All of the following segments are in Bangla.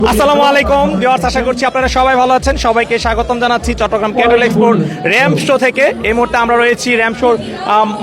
আসসালামু আলাইকুম ভিউয়ার্স, আশা করছি আপনারা সবাই ভালো আছেন। সবাইকে স্বাগতম জানাচ্ছি চট্টগ্রাম ক্যাটেল এক্সপোর র্যাম্প শো থেকে। এই মুহূর্তে আমরা রয়েছি র্যাম্প শোর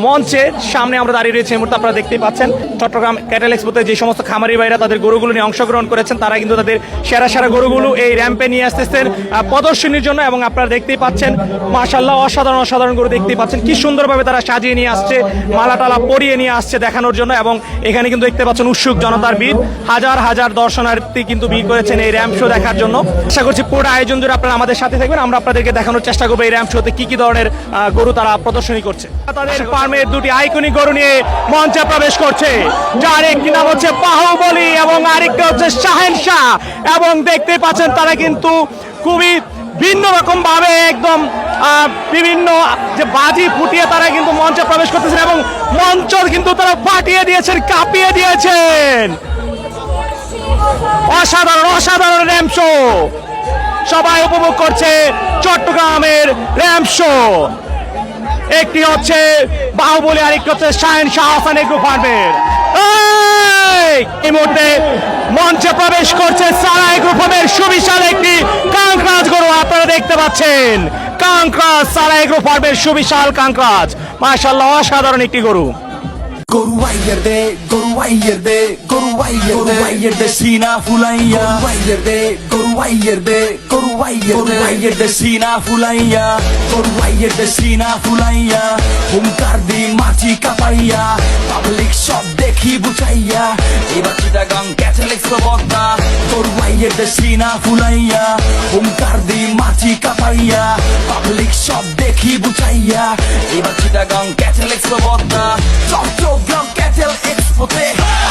মঞ্চের সামনে আমরা দাঁড়িয়ে রয়েছি। এই মুহূর্তে আপনারা দেখতেই পাচ্ছেন চট্টগ্রাম ক্যাটেল এক্সপোতে যে সমস্ত খামারি ভাইরা তাদের গরুগুলো নিয়ে অংশগ্রহণ করেছেন, তারা কিন্তু তাদের সেরা সেরা গরুগুলো এই র্যাম্পে নিয়ে আসতেছেন প্রদর্শনীর জন্য। এবং আপনারা দেখতেই পাচ্ছেন মাশাআল্লাহ অসাধারণ অসাধারণ গরু দেখতেই পাচ্ছেন, কি সুন্দরভাবে তারা সাজিয়ে নিয়ে আসছে, মালা টালা পরিয়ে নিয়ে আসছে দেখানোর জন্য। এবং এখানে কিন্তু দেখতে পাচ্ছেন উৎসুক জনতার ভিড়, হাজার হাজার দর্শনার্থী কিন্তু ভিড় করেছেন এই র্যাম্প শো দেখার জন্য। আশা করছি পুরো আয়োজন জুড়ে আপনারা আমাদের সাথে থাকবেন। আমরা আপনাদেরকে দেখানোর চেষ্টা করবো এই র্যাম্প শোতে কি কি ধরনের গরু তারা প্রদর্শনী করছে। তাদের ফার্মের দুটি আইকনিক গরু নিয়ে মঞ্চে প্রবেশ করছে, যার একটি নাম হচ্ছে বাহুবলী এবং আরেকটি হচ্ছে শাহেনশাহ। এবং দেখতে পাচ্ছেন তারা কিন্তু খুবই ভিন্ন রকম ভাবে একদম বিভিন্ন যে বাজি ফুটিয়ে তারা কিন্তু মঞ্চে প্রবেশ করতেছেন এবং মঞ্চ কিন্তু তারা ফাটিয়ে দিয়েছেন, কাঁপিয়ে দিয়েছেন। অসাধারণ অসাধারণ র্যাম্প শো সবাই উপভোগ করছে চট্টগ্রামের র্যাম্প শো। একটি হচ্ছে বাহুবলী আর একটি হচ্ছে শাহেনশাহ হাসান এগ্রো ফার্মের। এই মুহূর্তে মঞ্চে প্রবেশ করছে সারা এগ্রো ফার্মের সুবিশাল একটি কাঙ্করাজ গরু। আপনারা দেখতে পাচ্ছেন কাঙ্করাজ, সারা এগ্রো ফার্মের সুবিশাল কাঙ্করাজ। মাশাআল্লাহ অসাধারণ একটি গরু। Guru Wayerde, Guru Wayerde, Guru Wayerde, Guru Wayerde, Sina Fulaya. Guru Wayerde, Guru Wayerde, Guru Wayerde, Guru Wayerde, Sina Fulaya. Guru Wayerde, Sina Fulaya. Humkar di machi kapaiya, public shop dekhi buchaiya. Ebar Chittagong Cattle Expo botna. Guru Wayerde, Sina Fulaya. Humkar di machi kapaiya, public shop dekhi buchaiya. Ebar Chittagong Cattle Expo botna. Chittagong Cattle এক্সপোতে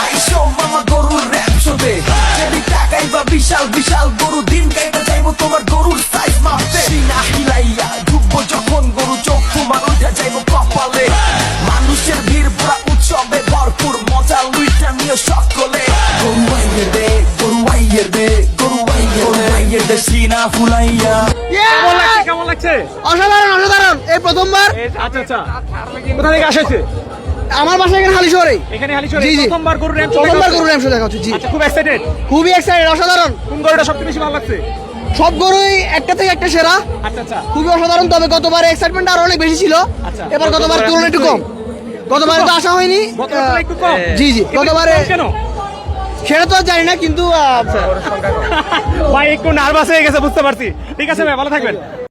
আইসো মামা গরুর র্যাম্প শোতে। যদি টাকাই বা বিশাল বিশাল গরু দিন কাইটা যাইবো তোমার গরুর সাইজ মাপতে। সিনা হিলাইয়া ঢুকবো যখন গরু চোখ তোমার উঠে যাইবো কপালে। মানুষের ভিড় ভরা উৎসবে ভরপুর মজা লুইটা নিয়ে সকলে। গরু আইয়ের দে, গরু আইয়ের দে, গরু আইয়ের দে, সিনা ফুলাইয়া। কেমন লাগছে? অসাধারণ অসাধারণ। এই প্রথমবার। আচ্ছা আচ্ছা, কোথা থেকে আসছে? আমার বাসা এখানে হালিশহরে। এখানে হালিশহরে জি জি, প্রথমবার গরু র্যাম্প প্রথমবার গরু র্যাম্প শো দেখা হচ্ছে। জি আচ্ছা, খুব এক্সাইটেড? খুবই এক্সাইটেড, অসাধারণ। কোন গরুটা সবচেয়ে বেশি ভালো লাগছে? সব গরুই একটা থেকে একটা সেরা, আচ্ছা আচ্ছা, খুবই অসাধারণ। তবে গতবার এক্সাইটমেন্ট আরো অনেক বেশি ছিল, আচ্ছা। এবার গতবার তুলনায় একটু কম। গতবারে তো আসা হয়নি। গতবার একটু কম? জি জি, গতবারে কেন সেটা তো আর জানি না, কিন্তু ভাই একটু নার্ভাস হয়ে গেছে বুঝতে পারছি। ঠিক আছে ভাই, ভালো থাকবেন।